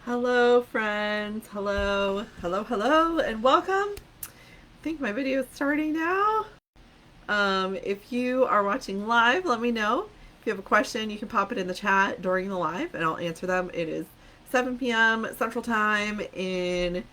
Hello, friends. Hello, and welcome. I think my video is starting now. If you are watching live, let me know. If you have a question, you can pop it in the chat during the live, and I'll answer them. It is 7 p.m. Central Time in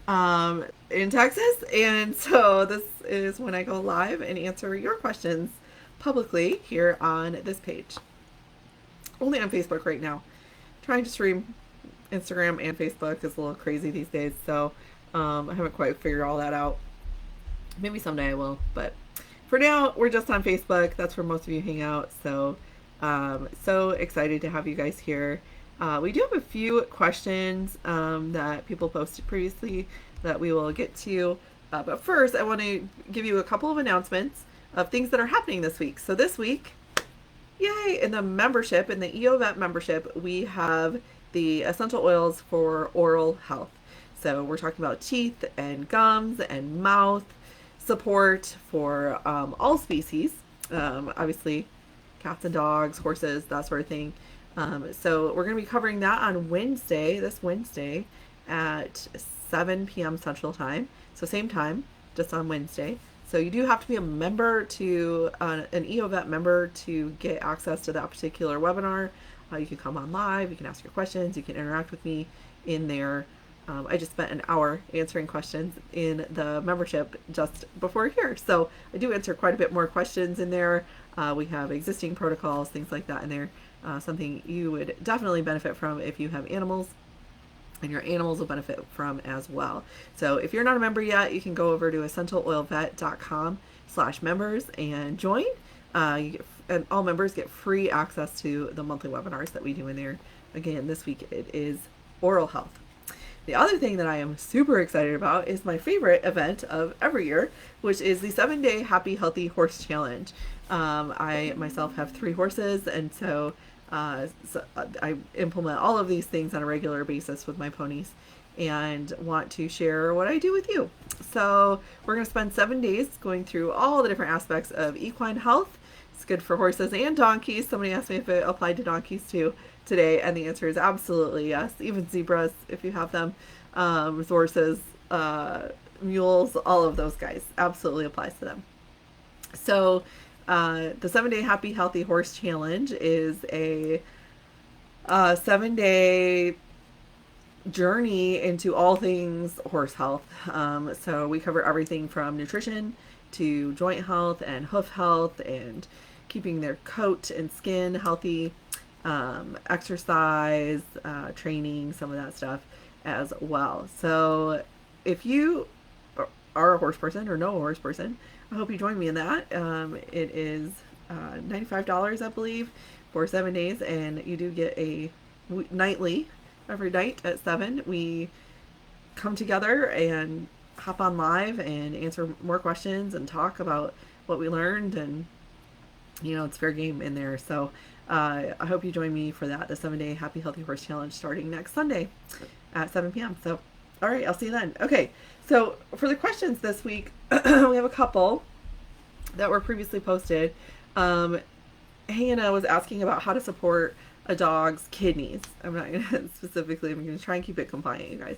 Texas, and so this is when I go live and answer your questions publicly here on this page. Only on Facebook right now. Trying to stream Instagram and Facebook is a little crazy these days, so I haven't quite figured all that out. Maybe someday I will, but for now, we're just on Facebook. That's where most of you hang out, so so excited to have you guys here. We do have a few questions that people posted previously that we will get to, but first, I want to give you a couple of announcements of things that are happening this week. So this week, yay, in the membership, in the EOVET membership, we have the essential oils for oral health. So we're talking about teeth and gums and mouth support for all species. Obviously, cats and dogs, horses, that sort of thing. So we're going to be covering that on Wednesday, this Wednesday, at 7 p.m. Central Time. So same time, just on Wednesday. So you do have to be a member to an EOVET member to get access to that particular webinar. You can come on live, you can ask your questions, you can interact with me in there. I just spent an hour answering questions in the membership just before here. So I do answer quite a bit more questions in there. We have existing protocols, things like that in there. Something you would definitely benefit from if you have animals, and your animals will benefit from as well. So if you're not a member yet, you can go over to essentialoilvet.com/members and join. And all members get free access to the monthly webinars that we do in there. Again, this week it is oral health. The other thing that I am super excited about is my favorite event of every year, which is the 7-day Happy Healthy Horse Challenge. I myself have 3 horses, and so I implement all of these things on a regular basis with my ponies and want to share what I do with you. So we're going to spend 7 days going through all the different aspects of equine health. It's good for horses and donkeys. Somebody asked me if it applied to donkeys too today, and the answer is absolutely yes. Even zebras, if you have them, horses, mules, all of those guys, absolutely applies to them. So the 7-day Happy Healthy Horse Challenge is a 7-day journey into all things horse health. So we cover everything from nutrition to joint health and hoof health and keeping their coat and skin healthy, exercise, training, some of that stuff as well. So if you are a horse person or know a horse person, I hope you join me in that. It is $95, I believe, for 7 days, and you do get a nightly, every night at 7, we come together and hop on live and answer more questions and talk about what we learned, and it's fair game in there. So I hope you join me for that, the 7-day Happy Healthy Horse Challenge, starting next Sunday at 7 p.m. So all right, I'll see you then. Okay, so for the questions this week, we have a couple that were previously posted. Hannah was asking about how to support a dog's kidneys. I'm not going to specifically, I'm going to try and keep it compliant, you guys.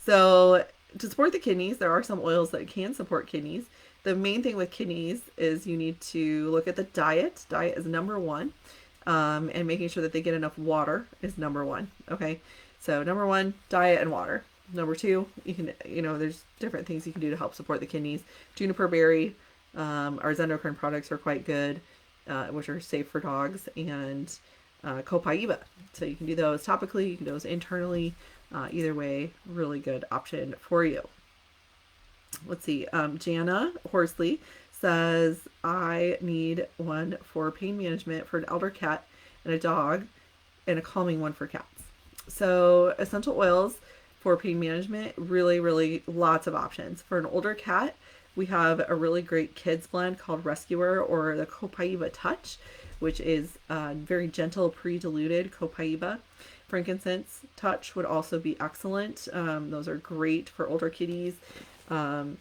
So to support the kidneys, there are some oils that can support kidneys. The main thing with kidneys is you need to look at the diet. Diet is number one, and making sure that they get enough water is number one. Okay, so number one, diet and water. Number two, you can, there's different things you can do to help support the kidneys. Juniper berry, our Zendocrine products are quite good, which are safe for dogs, and copaiba. So you can do those topically, you can do those internally. Either way, really good option for you. Let's see. Jana Horsley says, I need one for pain management for an elder cat and a dog, and a calming one for cats. So essential oils for pain management, really, really lots of options. For an older cat, we have a really great kids blend called Rescuer, or the Copaiba Touch, which is very gentle pre-diluted copaiba. Frankincense Touch would also be excellent. Those are great for older kitties. For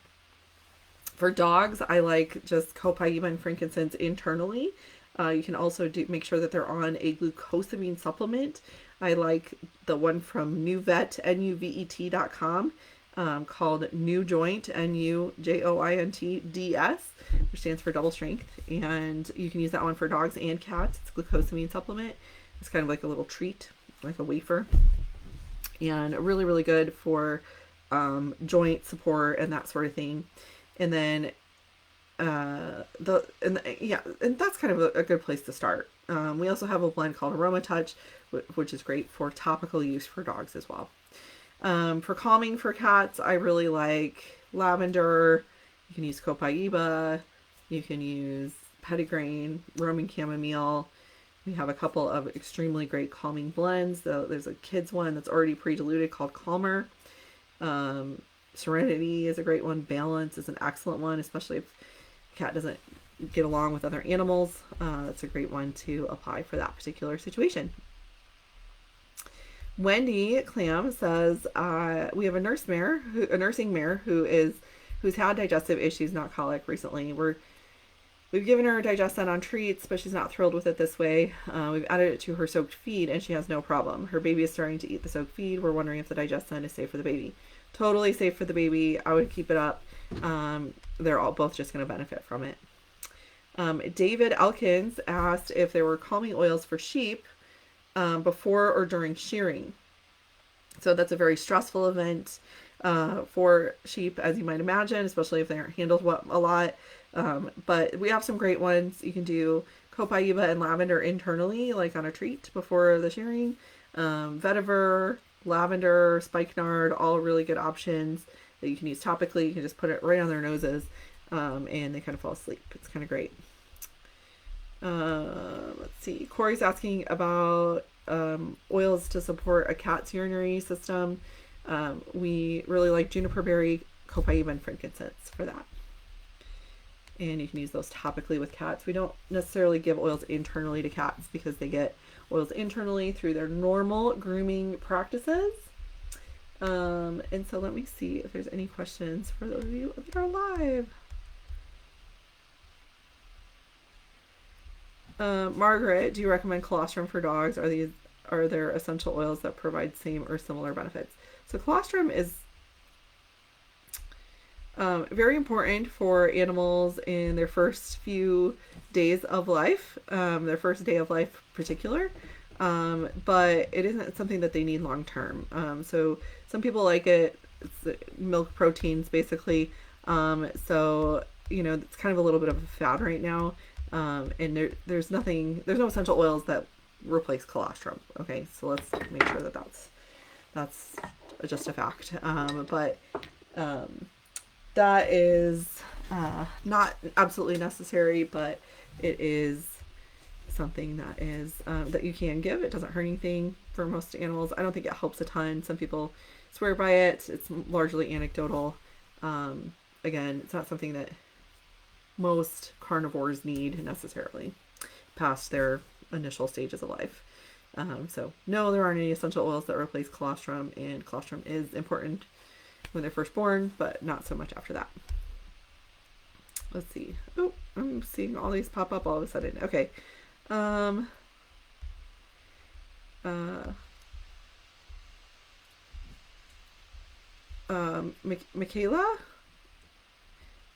dogs, I like just copaiba and frankincense internally. You can also make sure that they're on a glucosamine supplement. I like the one from Nuvet, nuvet.com, called New Joint, NUJOINTDS, which stands for double strength. And you can use that one for dogs and cats. It's a glucosamine supplement. It's kind of like a little treat, like a wafer. And really, really good for joint support and that sort of thing. And then and that's kind of a good place to start. We also have a blend called Aroma Touch, which is great for topical use for dogs as well. For calming for cats, I really like lavender. You can use copaiba. You can use petitgrain, Roman chamomile. We have a couple of extremely great calming blends. There's a kids one that's already pre-diluted called Calmer. Serenity is a great one. Balance is an excellent one, especially if a cat doesn't get along with other animals. That's a great one to apply for that particular situation. Wendy Clam says we have a nursing mare who's had digestive issues, not colic, recently. We've given her DigestZen on treats, but she's not thrilled with it this way. We've added it to her soaked feed, and she has no problem. Her baby is starting to eat the soaked feed. We're wondering if the DigestZen is safe for the baby. Totally safe for the baby. I would keep it up. They're all both just going to benefit from it. David Elkins asked if there were calming oils for sheep before or during shearing. So that's a very stressful event for sheep, as you might imagine, especially if they aren't handled a lot. But we have some great ones. You can do copaiba and lavender internally, like on a treat before the shearing. Vetiver, lavender, spikenard, all really good options that you can use topically. You can just put it right on their noses, and they kind of fall asleep. It's kind of great. Let's see. Corey's asking about oils to support a cat's urinary system. We really like juniper berry, copaiba, and frankincense for that. And you can use those topically with cats. We don't necessarily give oils internally to cats because they get oils internally through their normal grooming practices. And so let me see if there's any questions for those of you that are live. Margaret, do you recommend colostrum for dogs? Are there essential oils that provide same or similar benefits? So colostrum is very important for animals in their first few days of life, their first day of life in particular, but it isn't something that they need long term. So some people like it. It's milk proteins basically. So it's kind of a little bit of a fad right now. And there's no essential oils that replace colostrum. Okay, so let's make sure that that's just a fact. But that is not absolutely necessary, but it is something that is that you can give. It doesn't hurt anything for most animals. I don't think it helps a ton. Some people swear by it. It's largely anecdotal. Again, it's not something that most carnivores need necessarily past their initial stages of life. So no, there aren't any essential oils that replace colostrum, and colostrum is important when they're first born, but not so much after that. Let's see. Oh, I'm seeing all these pop up all of a sudden. Okay. Michaela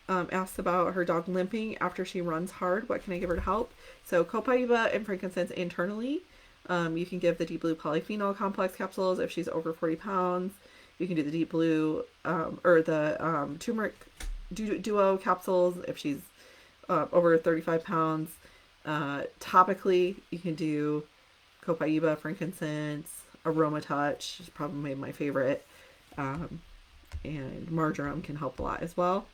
asked about her dog limping after she runs hard. What can I give her to help? So copaiba and frankincense internally. You can give the deep blue polyphenol complex capsules if she's over 40 pounds. You can do the deep blue or the turmeric duo capsules if she's over 35 pounds. Topically, you can do copaiba, frankincense, aroma touch is probably my favorite, and marjoram can help a lot as well.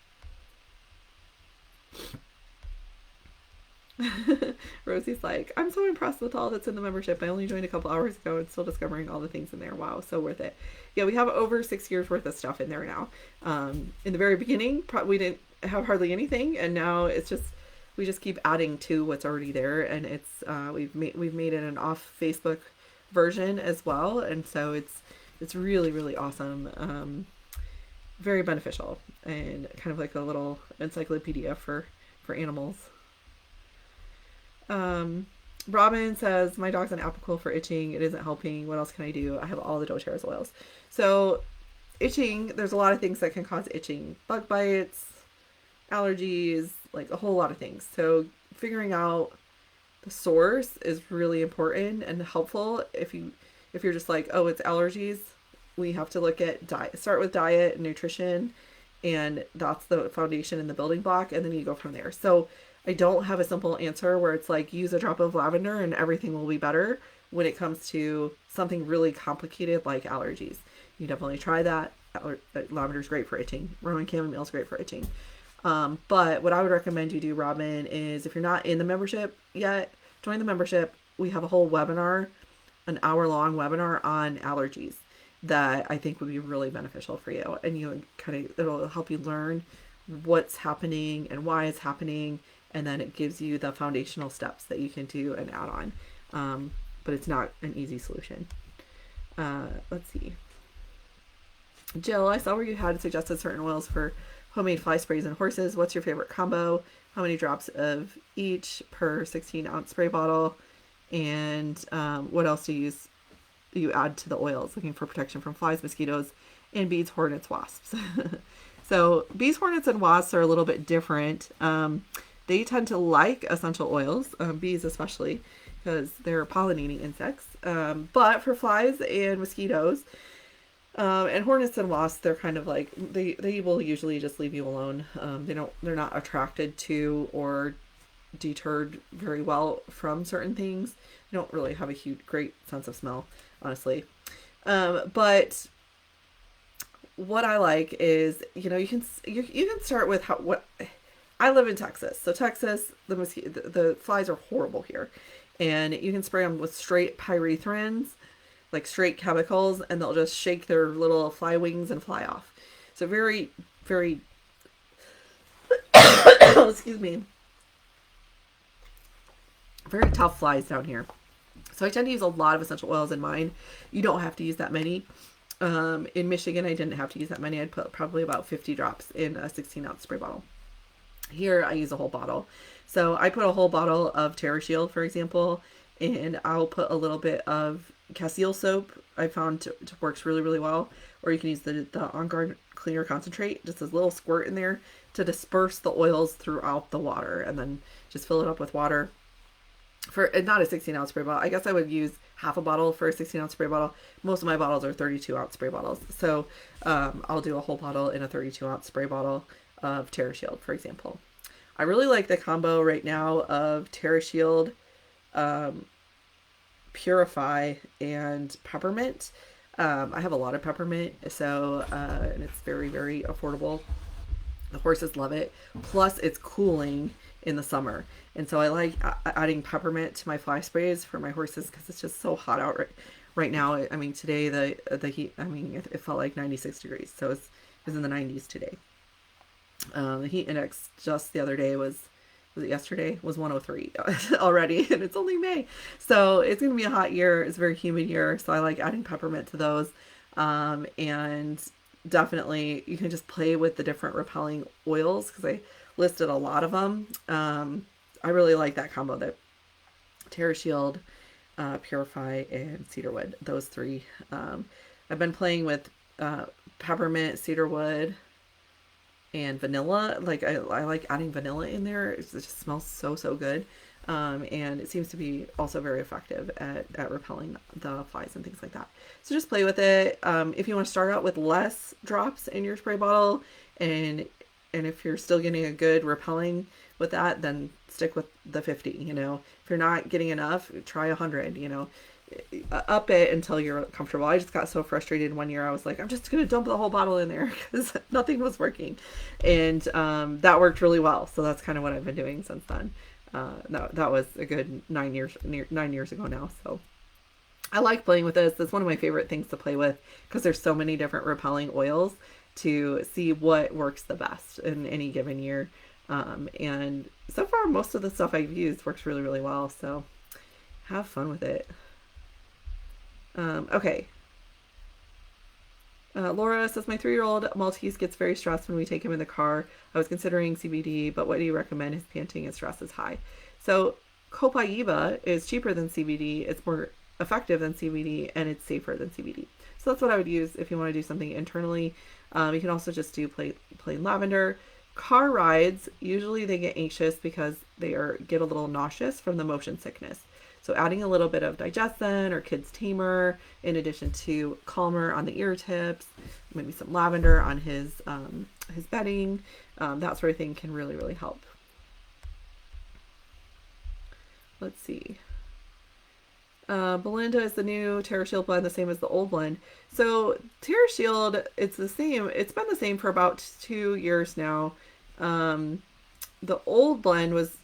Rosie's like, I'm so impressed with all that's in the membership. I only joined a couple hours ago and still discovering all the things in there. Wow, so worth it. Yeah, we have over 6 years worth of stuff in there now. In the very beginning, we didn't have hardly anything, and now we just keep adding to what's already there, and it's we've made it an off Facebook version as well, and so it's really, really awesome. Very beneficial and kind of like a little encyclopedia for animals. Robin says, my dog's on Apoquel for itching. It isn't helping. What else can I do? I have all the doTERRA oils. So itching, there's a lot of things that can cause itching. Bug bites, allergies, like a whole lot of things. So figuring out the source is really important and helpful. If you're just like, oh, it's allergies, we have to look at diet. Start with diet and nutrition, and that's the foundation and the building block, and then you go from there. So I don't have a simple answer where it's like use a drop of lavender and everything will be better when it comes to something really complicated like allergies. You definitely try that. Lavender is great for itching. Roman chamomile is great for itching. But what I would recommend you do, Robin, is if you're not in the membership yet, join the membership. We have a whole webinar, an hour-long webinar on allergies that I think would be really beneficial for you. And it'll help you learn what's happening and why it's happening. And then it gives you the foundational steps that you can do and add on. But it's not an easy solution. Let's see. Jill, I saw where you had suggested certain oils for homemade fly sprays and horses. What's your favorite combo? How many drops of each per 16-ounce spray bottle? And what else do you add to the oils? Looking for protection from flies, mosquitoes, and bees, hornets, wasps. So bees, hornets, and wasps are a little bit different. They tend to like essential oils, bees especially, because they're pollinating insects. But for flies and mosquitoes, and hornets and wasps, they're kind of like they will usually just leave you alone. They're not attracted to or deterred very well from certain things. They don't really have a great sense of smell, honestly. But what I like is, you can start with what I live in Texas. So Texas, the flies are horrible here, and you can spray them with straight pyrethrins, like straight chemicals, and they'll just shake their little fly wings and fly off. So very, very, excuse me, very tough flies down here. So I tend to use a lot of essential oils in mine. You don't have to use that many. In Michigan, I didn't have to use that many. I'd put probably about 50 drops in a 16-ounce spray bottle. Here, I use a whole bottle. So I put a whole bottle of TerraShield, for example, and I'll put a little bit of Castile soap. I found works really, really well. Or you can use the On Guard Cleaner Concentrate, just a little squirt in there to disperse the oils throughout the water, and then just fill it up with water. For not a 16-ounce spray bottle, I guess I would use half a bottle for a 16-ounce spray bottle. Most of my bottles are 32-ounce spray bottles. So I'll do a whole bottle in a 32-ounce spray bottle of TerraShield, for example. I really like the combo right now of TerraShield, Purify, and Peppermint. I have a lot of peppermint, so and it's very, very affordable. The horses love it. Plus, it's cooling in the summer. And so I like adding peppermint to my fly sprays for my horses because it's just so hot out right now. I mean, today the heat, I mean, it felt like 96 degrees. So it was in the 90s today. The heat index just the other day was it yesterday? Was 103 already, and it's only May. So it's going to be a hot year. It's a very humid year. So I like adding peppermint to those. And definitely you can just play with the different repelling oils because I listed a lot of them. I really like that combo, that TerraShield, Purify, and Cedarwood. Those three. I've been playing with peppermint, cedarwood, and vanilla. Like I like adding vanilla in there. It just smells so good. And it seems to be also very effective at repelling the flies and things like that. So just play with it. If you want to start out with less drops in your spray bottle, and if you're still getting a good repelling with that, then stick with the 50. If you're not getting enough, try 100. Up it until you're comfortable. I just got so frustrated one year. I was like, I'm just gonna dump the whole bottle in there because nothing was working, and that worked really well. So that's kind of what I've been doing since then. That was a good 9 years ago now. So I like playing with this. It's one of my favorite things to play with because there's so many different repelling oils to see what works the best in any given year. And so far, most of the stuff I've used works really, really well. So have fun with it. Okay. Laura says, my 3-year-old Maltese gets very stressed when we take him in the car. I was considering CBD, but what do you recommend? His panting and stress is high. So Copaiba is cheaper than CBD, it's more effective than CBD, and it's safer than CBD. So that's what I would use if you want to do something internally. You can also just do plain lavender. Car rides, usually they get anxious because get a little nauseous from the motion sickness. So adding a little bit of DigestZen or Kids Tamer in addition to Calmer on the ear tips, maybe some lavender on his bedding, that sort of thing can really, really help. Let's see. Belinda is the new Terra Shield blend, the same as the old blend. So Terra Shield, it's the same. It's been the same for about 2 years now. The old blend was,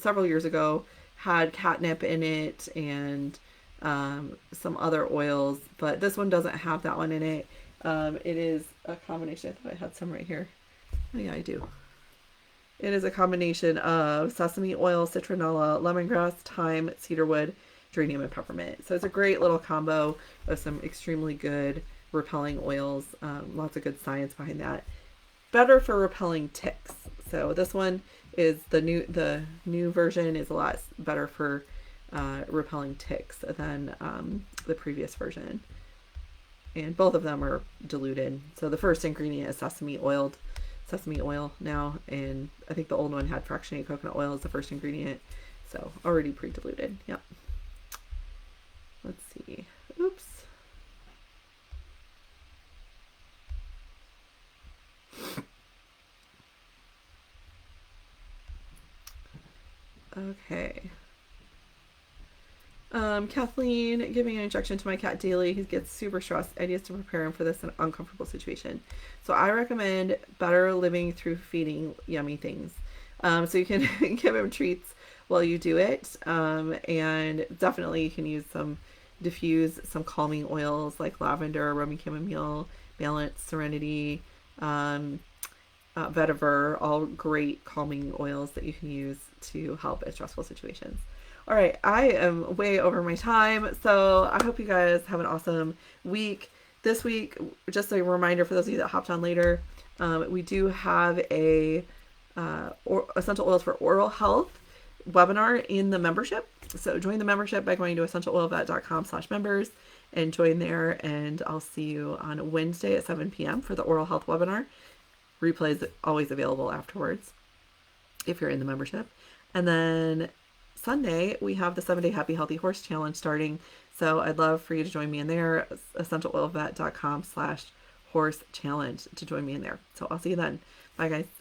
several years ago, had catnip in it and some other oils, but this one doesn't have that one in it. It is a combination. I thought I had some right here. Oh yeah, I do. It is a combination of sesame oil, citronella, lemongrass, thyme, cedarwood, geranium, and peppermint. So it's a great little combo of some extremely good repelling oils. Lots of good science behind that. Better for repelling ticks. So this one is the new version is a lot better for repelling ticks than the previous version. And both of them are diluted. So the first ingredient is sesame oil now, and I think the old one had fractionated coconut oil as the first ingredient, so already pre-diluted. Yep. Let's see. Oops. Okay. Kathleen, giving an injection to my cat daily. He gets super stressed. Ideas to prepare him for this uncomfortable situation. So I recommend better living through feeding yummy things. So you can give him treats while you do it. And definitely you can diffuse some calming oils like lavender, Roman chamomile, balance, serenity, vetiver, all great calming oils that you can use to help in stressful situations. All right, I am way over my time, so I hope you guys have an awesome week. This week, just a reminder for those of you that hopped on later, we do have a essential oils for oral health webinar in the membership. So join the membership by going to essentialoilvet.com/members and join there. And I'll see you on Wednesday at 7 p.m. for the oral health webinar. Replay is always available afterwards if you're in the membership. And then Sunday, we have the 7-day Happy Healthy Horse Challenge starting. So I'd love for you to join me in there, essentialoilvet.com/horse challenge to join me in there. So I'll see you then. Bye, guys.